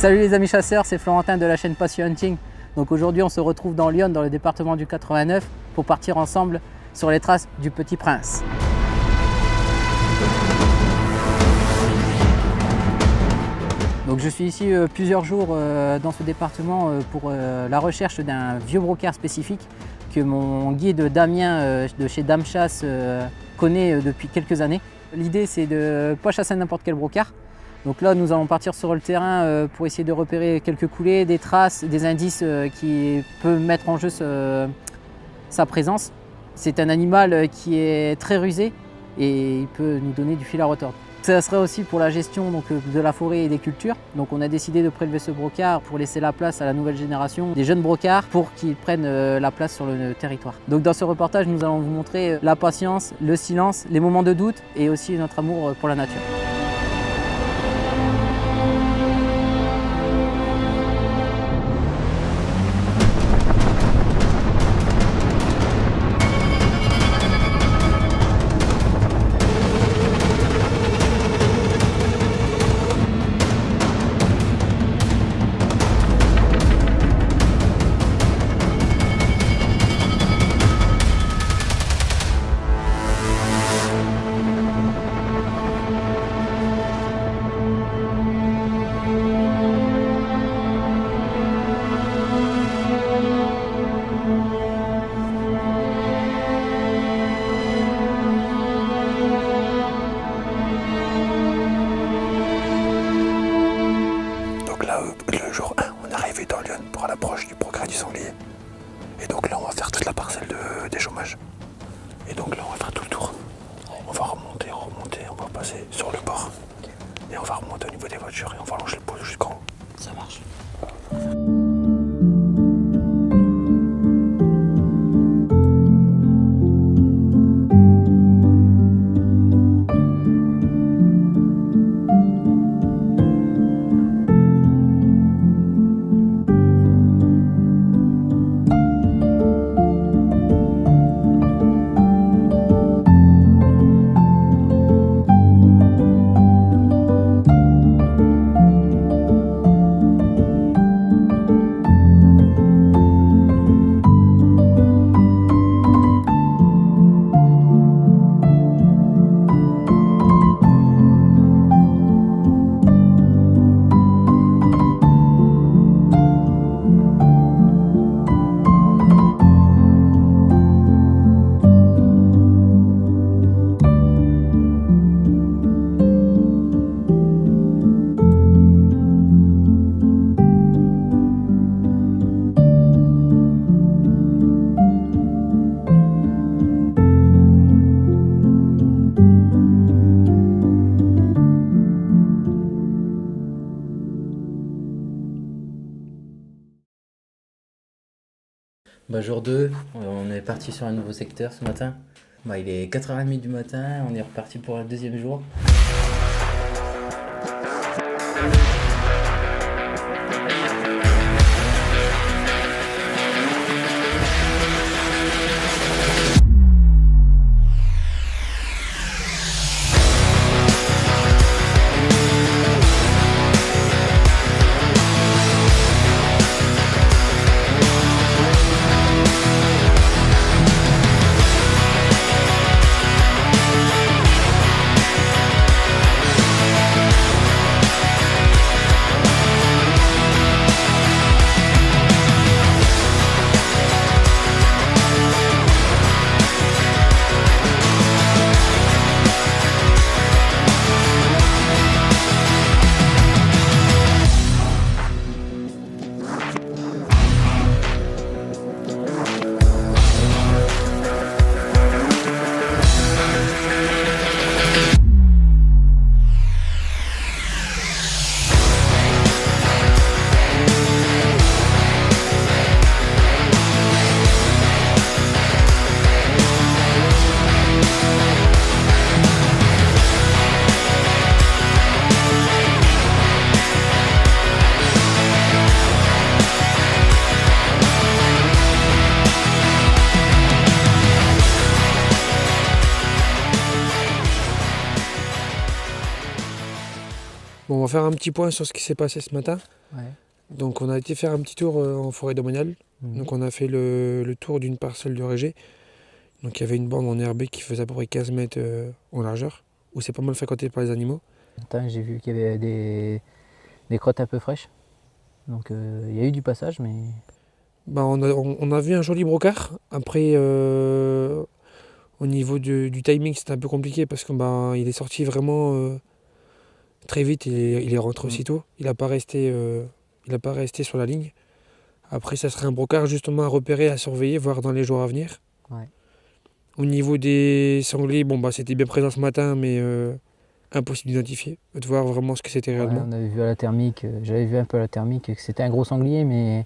Salut les amis chasseurs, c'est Florentin de la chaîne Passion Hunting. Donc aujourd'hui on se retrouve dans Lyon, dans le département du 89, pour partir ensemble sur les traces du Petit Prince. Donc je suis ici plusieurs jours dans ce département pour la recherche d'un vieux brocard spécifique que mon guide Damien de chez Dame Chasse connaît depuis quelques années. L'idée c'est de ne pas chasser n'importe quel brocard. Donc là nous allons partir sur le terrain pour essayer de repérer quelques coulées, des traces, des indices qui peuvent mettre en jeu sa présence. C'est un animal qui est très rusé et il peut nous donner du fil à retordre. Ça serait aussi pour la gestion de la forêt et des cultures. Donc on a décidé de prélever ce brocard pour laisser la place à la nouvelle génération des jeunes brocards pour qu'ils prennent la place sur le territoire. Donc dans ce reportage, nous allons vous montrer la patience, le silence, les moments de doute et aussi notre amour pour la nature. Le jour 1, on est arrivé dans Lyon pour l'approche du progrès du sanglier. Et donc là, on va faire toute la parcelle des chômages. Et donc là, on va faire tout le tour. On va remonter, on va passer sur le bord. Et on va remonter au niveau des voitures et on va longer le pôle jusqu'en haut. Ça marche. Jour 2, on est parti sur un nouveau secteur ce matin. Il est 4h30 du matin, on est reparti pour le deuxième jour. Bon, on va faire un petit point sur ce qui s'est passé ce matin. Ouais. Donc on a été faire un petit tour en forêt domaniale. Donc on a fait le tour d'une parcelle de Régé. Donc il y avait une bande enherbée qui faisait à peu près 15 mètres en largeur, où c'est pas mal fréquenté par les animaux. Attends, j'ai vu qu'il y avait des crottes un peu fraîches. Donc il y a eu du passage, mais... Bah, on a vu un joli brocard. Après, au niveau du timing, c'était un peu compliqué parce que bah, il est sorti vraiment très vite et il est rentré aussitôt. Il n'a pas resté sur la ligne. Après, ça serait un brocard justement à repérer, à surveiller, voir dans les jours à venir. Ouais. Au niveau des sangliers, bon, bah, c'était bien présent ce matin, mais impossible d'identifier, de voir vraiment ce que c'était réellement. Ouais, on avait vu à la thermique, j'avais vu un peu à la thermique que c'était un gros sanglier, mais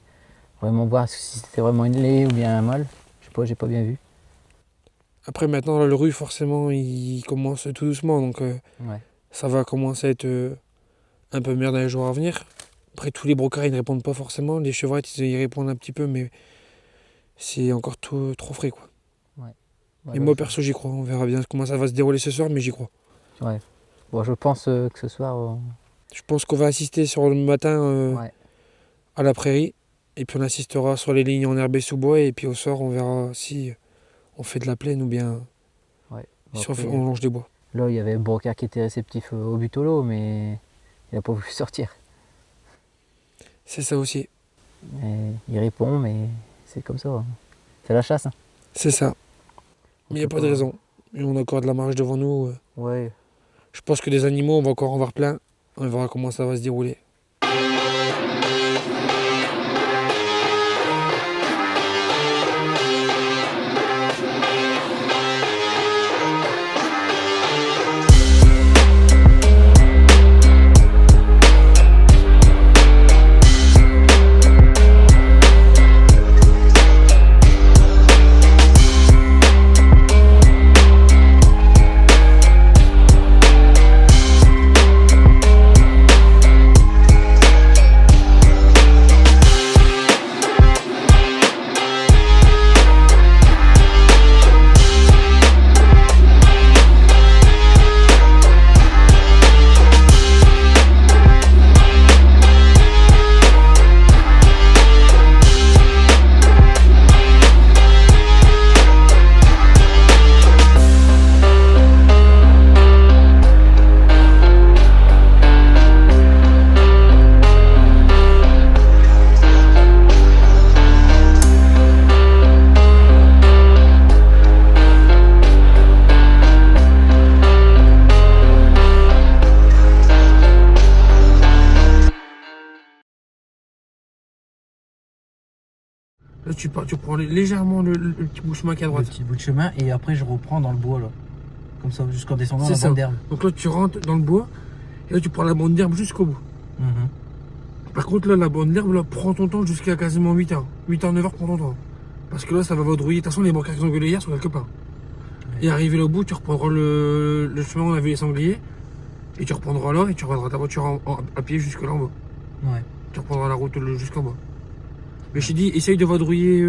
vraiment voir si c'était vraiment une laie ou bien un mâle, je sais pas, j'ai pas bien vu. Après, maintenant, le rue, forcément, il commence tout doucement, donc Ouais. ça va commencer à être un peu meilleur dans les jours à venir. Après, tous les brocards, ils ne répondent pas forcément. Les chevrettes, ils y répondent un petit peu, mais c'est encore trop frais, quoi. Ouais. Et moi, perso, j'y crois. On verra bien comment ça va se dérouler ce soir, mais j'y crois. Ouais. Bon, je pense que ce soir... Je pense qu'on va assister sur le matin Ouais. à la prairie, et puis on assistera sur les lignes enherbées sous bois, et puis au soir, on verra si on fait de la plaine ou bien Ouais. si Après, on longe des bois. là, il y avait le brocard qui était réceptif au butolo, mais il n'a pas voulu sortir. C'est ça aussi. Et il répond, mais c'est comme ça. Hein. C'est la chasse. Hein. C'est ça. On Mais il n'y a peut pas de raison. Et on a encore de la marge devant nous. Ouais. Je pense que des animaux, on va encore en voir plein. On verra comment ça va se dérouler. Là, tu prends légèrement le petit bout de chemin qui est à droite. Le petit bout de chemin, et après je reprends dans le bois, là. Comme ça, jusqu'en descendant C'est la ça. bande d'herbe. Donc là, tu rentres dans le bois, et là, tu prends la bande d'herbe jusqu'au bout. Mhm. Par contre, là, la bande d'herbe, là, prends ton temps jusqu'à quasiment 8h. 8h, 9h, prends ton temps. Parce que là, ça va vadrouiller. De toute façon, les brocards qui ont gueulé hier sont quelque part. Ouais. Et arrivé là au bout, tu reprendras le chemin où on avait les sangliers, et tu reprendras là, et tu reviendras ta voiture à pied jusque là en bas. Ouais. Tu reprendras la route jusqu'en bas. Mais je t'ai dit, essaye de vadrouiller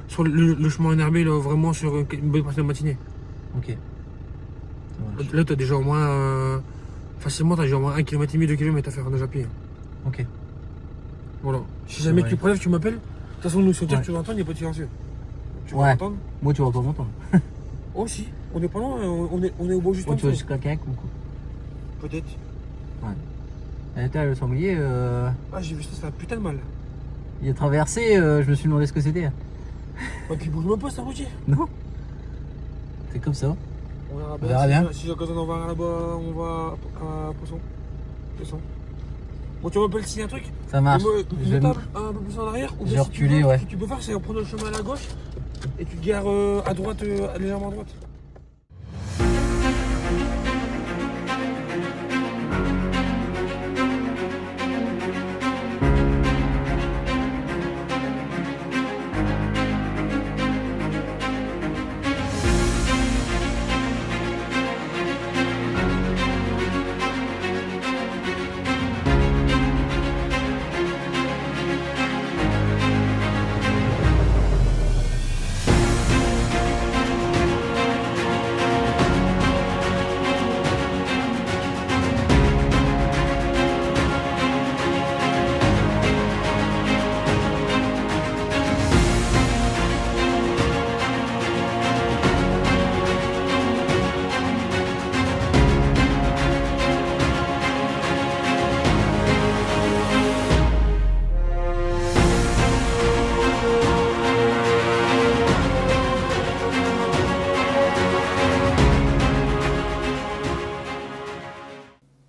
sur le chemin énervé, là, vraiment sur une bonne partie de la matinée. Ok. Ça marche. Là, t'as déjà au moins, facilement, t'as déjà au moins 1,5 km, 2 km à faire déjà à pied. Ok. Voilà. Si jamais Ouais. tu prélèves, tu m'appelles. De toute façon, nous, sur le tu vas entendre, il n'y a pas de silencieux. Tu vas Ouais. entendre. Moi, tu vas pas m'entendre. Oh, si, on est pas loin, on est au bout juste en Moi, tu vas dessous. juste claquer un coup. Peut-être. Attends, le sanglier, Ah, j'ai vu ça, ça fait un putain de mal. il a traversé, je me suis demandé ce que c'était. Ouais, puis bouge même pas, c'est abruti. Non. C'est comme ça. On verra On verra bien. Si j'ai l'occasion d'en voir là-bas, on va à Poisson. Bon, tu m'appelles s'il y a un truc. Ça marche. Une Je vais table un peu plus en arrière. Ou je bien vais si tu reculer, veux, ouais. Ce que tu peux faire, c'est prendre le chemin à la gauche et tu te gares à droite, légèrement à droite.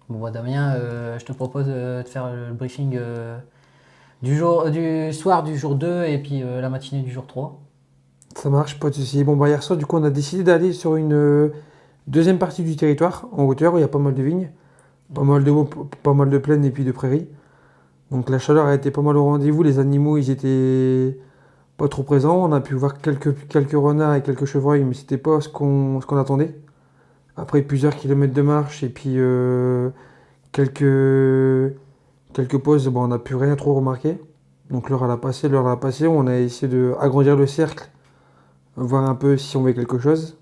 Bon, bah, Damien, je te propose de faire le briefing du soir du jour 2 et puis la matinée du jour 3. Ça marche, pas de souci. Bon, bah, hier soir, du coup, on a décidé d'aller sur une deuxième partie du territoire, en hauteur, où il y a pas mal de vignes, pas mal de plaines et puis de prairies. Donc la chaleur a été pas mal au rendez-vous. Les animaux, ils étaient pas trop présents. On a pu voir quelques renards et quelques chevreuils, mais c'était pas ce qu'on attendait. Après plusieurs kilomètres de marche et puis quelques pauses, bon, on n'a pu rien trop remarquer. Donc l'heure a passé. On a essayé d'agrandir le cercle, voir un peu si on voit quelque chose.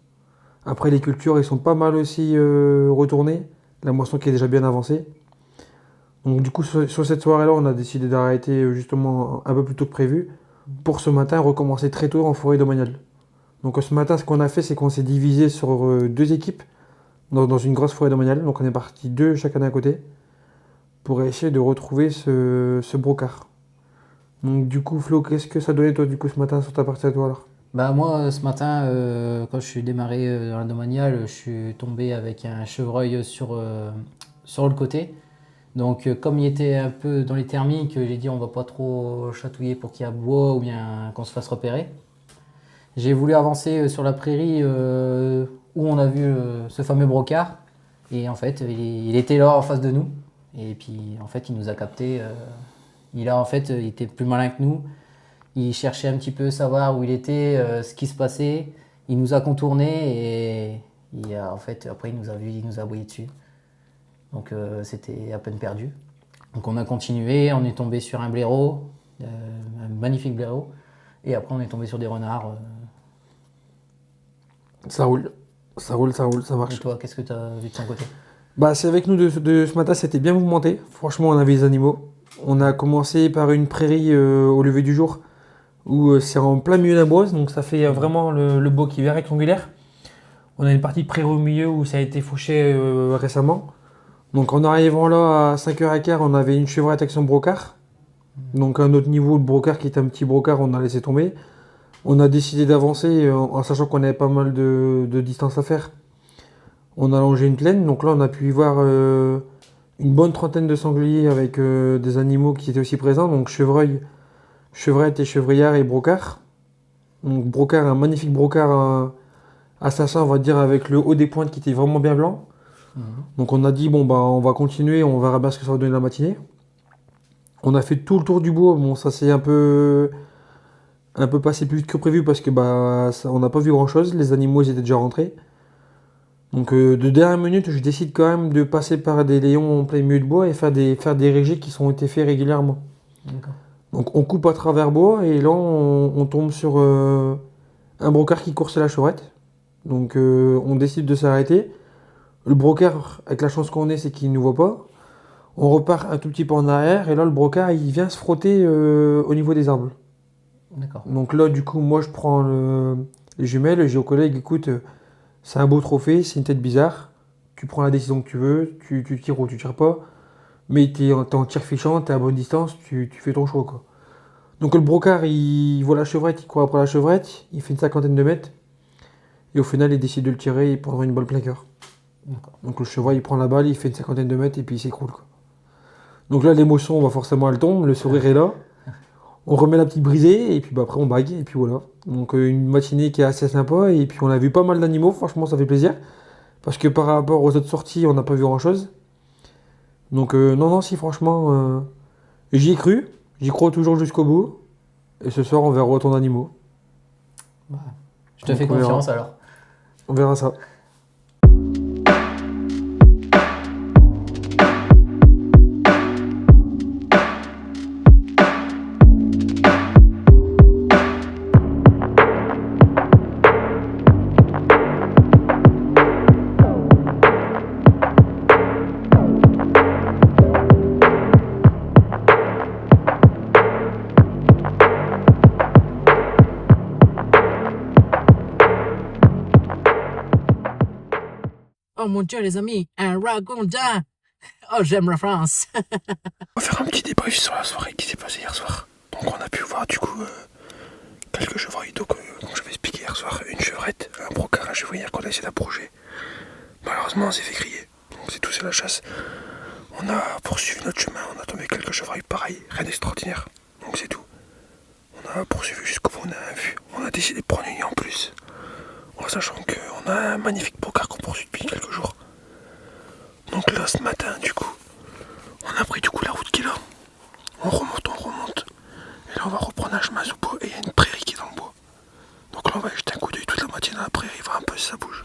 Après les cultures, ils sont pas mal aussi retournées. La moisson qui est déjà bien avancée. Donc du coup, sur cette soirée-là, on a décidé d'arrêter justement un peu plus tôt que prévu pour ce matin recommencer très tôt en forêt domaniale. Donc ce matin, ce qu'on a fait, c'est qu'on s'est divisé sur deux équipes dans une grosse forêt domaniale. Donc on est parti deux chacun d'un côté pour essayer de retrouver ce brocard. Donc du coup, Flo, qu'est-ce que ça donnait toi du coup ce matin sur ta partie à toi alors? Bah moi, ce matin, quand je suis démarré dans la domaniale, je suis tombé avec un chevreuil sur le côté. Donc comme il était un peu dans les thermiques, j'ai dit on va pas trop chatouiller pour qu'il y ait bois ou bien qu'on se fasse repérer. J'ai voulu avancer sur la prairie où on a vu ce fameux brocard. Et en fait, il était là en face de nous. Et puis en fait, il nous a capté. Il était plus malin que nous. Il cherchait un petit peu savoir où il était, ce qui se passait. Il nous a contourné et en fait, après, il nous a vu, il nous a aboyé dessus. Donc c'était à peine perdu. Donc on a continué, on est tombé sur un blaireau, un magnifique blaireau. Et après, on est tombé sur des renards. Ça roule, ça Et marche. toi, qu'est-ce que tu as vu de ton côté? Bah, c'est avec nous de ce matin, c'était bien mouvementé. Franchement, on avait les animaux. On a commencé par une prairie au lever du jour où c'est en plein milieu d'un bois, donc ça fait vraiment le bois qui est bien rectangulaire. On a une partie de prairie au milieu où ça a été fauché récemment. Donc en arrivant là à 5h15, on avait une chevrette avec son brocard. Donc à un autre niveau, le brocard qui était un petit brocard, on a laissé tomber. On a décidé d'avancer en sachant qu'on avait pas mal de distance à faire. On a longé une plaine, donc là on a pu y voir une bonne trentaine de sangliers avec des animaux qui étaient aussi présents, donc chevreuil, chevrette et chevriard et brocard. Donc brocard, un magnifique brocard assassin, on va dire, avec le haut des pointes qui était vraiment bien blanc. Donc on a dit bon bah on va continuer, on verra bien ce que ça va donner la matinée. On a fait tout le tour du bois, bon ça s'est un peu passé plus vite que prévu parce que on n'a pas vu grand chose, les animaux ils étaient déjà rentrés. Donc de dernière minute, je décide quand même de passer par des layons en plein milieu de bois et faire des régis qui sont été faits régulièrement. D'accord. Donc on coupe à travers bois et là on tombe sur un brocard qui course à la chevrette. Donc on décide de s'arrêter. Le brocard, avec la chance qu'on ait, c'est qu'il ne nous voit pas. On repart un tout petit peu en arrière et là le brocard il vient se frotter au niveau des arbres. D'accord. Donc là du coup moi je prends les jumelles et je dis au collègue écoute c'est un beau trophée, c'est une tête bizarre, tu prends la décision que tu veux, tu tires ou tu tires pas, mais t'es en tir fichant, t'es à bonne distance, tu fais ton choix quoi. Donc le brocard il voit la chevrette, il court après la chevrette, il fait une cinquantaine de mètres et au final il décide de le tirer et prendre une balle plein cœur. D'accord. Donc le chevreuil il prend la balle, il fait une cinquantaine de mètres et puis il s'écroule quoi. Donc là l'émotion va forcément elle tombe, le sourire est là. On remet la petite brisée et puis après on bague et puis voilà. Donc une matinée qui est assez sympa et puis on a vu pas mal d'animaux, franchement ça fait plaisir. Parce que par rapport aux autres sorties on n'a pas vu grand chose. Donc non si franchement j'y ai cru, j'y crois toujours jusqu'au bout. Et ce soir on verra autant d'animaux. Je te fais confiance alors. On verra ça. Oh mon Dieu les amis, un ragondin. Oh j'aime la France. On va faire un petit débrief sur la soirée qui s'est passée hier soir. Donc on a pu voir du coup quelques chevreuils. Donc comme j'avais expliqué hier soir, une chevrette, un brocard, un chevrier qu'on a essayé d'approcher. Malheureusement on s'est fait griller. Donc c'est tout, c'est la chasse. On a poursuivi notre chemin, on a tombé quelques chevreuils pareil, rien d'extraordinaire. Donc c'est tout. On a poursuivi jusqu'au bout, on a décidé de prendre une nuit en plus. En sachant qu'on a un magnifique brocard qu'on poursuit depuis quelques jours. Donc là ce matin du coup, on a pris du coup la route qui est là. On remonte. Et là on va reprendre un chemin sous bois et il y a une prairie qui est dans le bois. Donc là on va jeter un coup d'œil toute la matinée dans la prairie, voir un peu si ça bouge.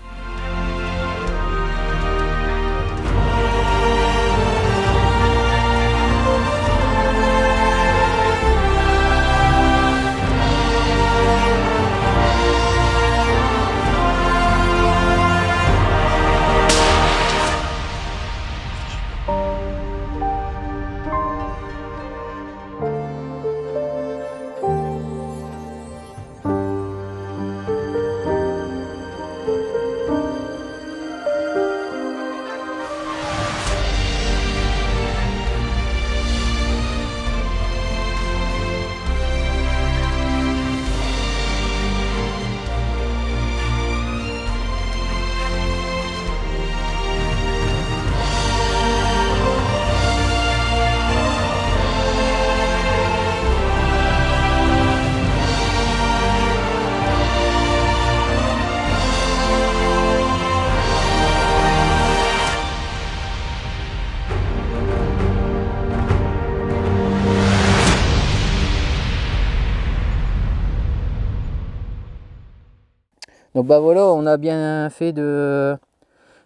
Donc bah voilà, on a bien fait de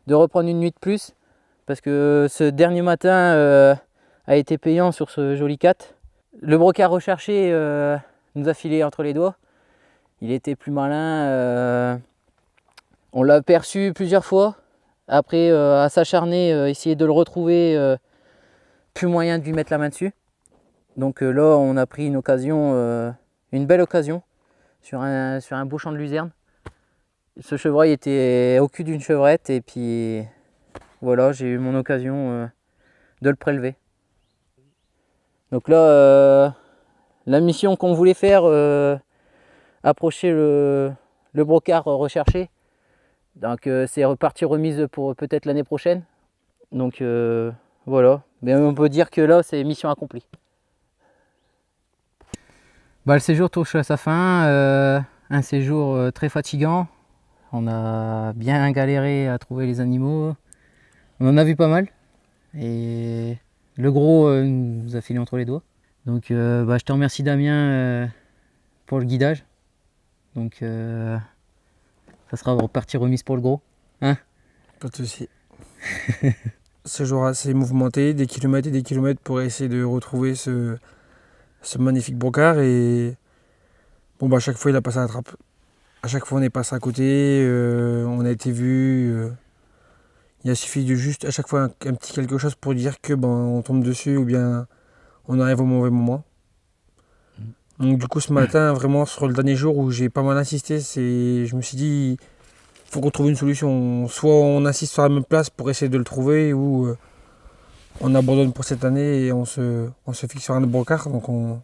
reprendre une nuit de plus parce que ce dernier matin a été payant sur ce joli 4. Le brocard recherché nous a filé entre les doigts. Il était plus malin. On l'a aperçu plusieurs fois. Après, à s'acharner, essayer de le retrouver, plus moyen de lui mettre la main dessus. Donc là, on a pris une occasion, une belle occasion sur un beau champ de luzerne. Ce chevreuil était au cul d'une chevrette et puis voilà, j'ai eu mon occasion de le prélever. Donc là, la mission qu'on voulait faire, approcher le brocard recherché, donc c'est reparti remise pour peut-être l'année prochaine. Donc voilà, mais on peut dire que là c'est mission accomplie. Bah, le séjour touche à sa fin, un séjour très fatigant. On a bien galéré à trouver les animaux. On en a vu pas mal. Et le gros nous a filé entre les doigts. Donc je te remercie Damien pour le guidage. Donc ça sera reparti remise pour le gros. Hein? Pas de soucis. Séjour assez mouvementé, des kilomètres et des kilomètres pour essayer de retrouver ce magnifique brocard. Et bon, bah, à chaque fois il a passé à la trappe. À chaque fois on est passé à côté, on a été vu. Il a suffi de juste à chaque fois un petit quelque chose pour dire que on tombe dessus ou bien on arrive au mauvais moment. Donc du coup ce matin, vraiment sur le dernier jour où j'ai pas mal insisté, je me suis dit il faut qu'on trouve une solution. Soit on insiste sur la même place pour essayer de le trouver ou on abandonne pour cette année et on se fixe sur un brocard. Donc on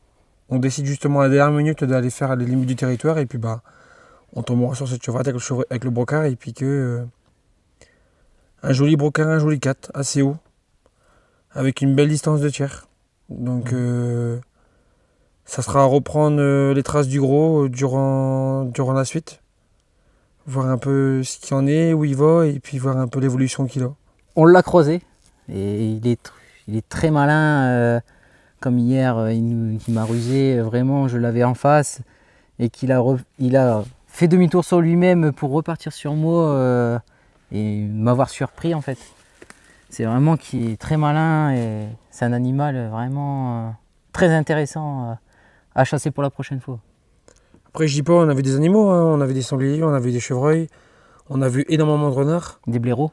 décide justement à la dernière minute d'aller faire les limites du territoire et puis on tombera sur cette chevrette avec le brocard et puis un joli brocard, un joli 4, assez haut, avec une belle distance de tir. Donc ça sera à reprendre les traces du gros durant la suite. Voir un peu ce qu'il en est, où il va, et puis voir un peu l'évolution qu'il a. On l'a croisé, et il est très malin. Comme hier, il m'a rusé, vraiment, je l'avais en face, et qu'il a fait demi-tour sur lui-même pour repartir sur moi et m'avoir surpris en fait. C'est vraiment qu'il est très malin et c'est un animal vraiment très intéressant à chasser pour la prochaine fois. Après je dis pas, on avait des animaux, hein. On avait des sangliers, on avait des chevreuils, on a vu énormément de renards. Des blaireaux.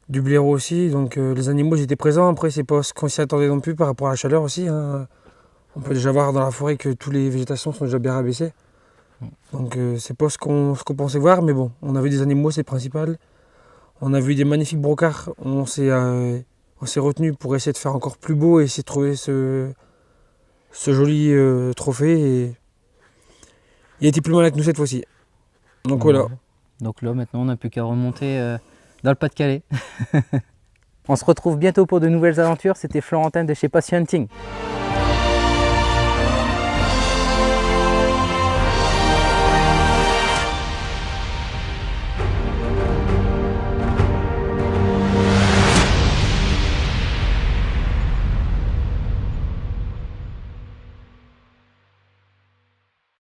Du blaireau aussi, donc les animaux ils étaient présents. Après c'est pas ce qu'on s'y attendait non plus par rapport à la chaleur aussi, hein. On peut déjà voir dans la forêt que toutes les végétations sont déjà bien rabaissées. Donc c'est pas ce qu'on pensait voir, mais bon, on a vu des animaux, c'est le principal. On a vu des magnifiques brocards, on s'est retenu pour essayer de faire encore plus beau et essayer de trouver ce joli trophée. Et il était plus malin que nous cette fois-ci. Donc voilà. Donc là maintenant on n'a plus qu'à remonter dans le Pas-de-Calais. On se retrouve bientôt pour de nouvelles aventures. C'était Florentin de chez Passion Hunting.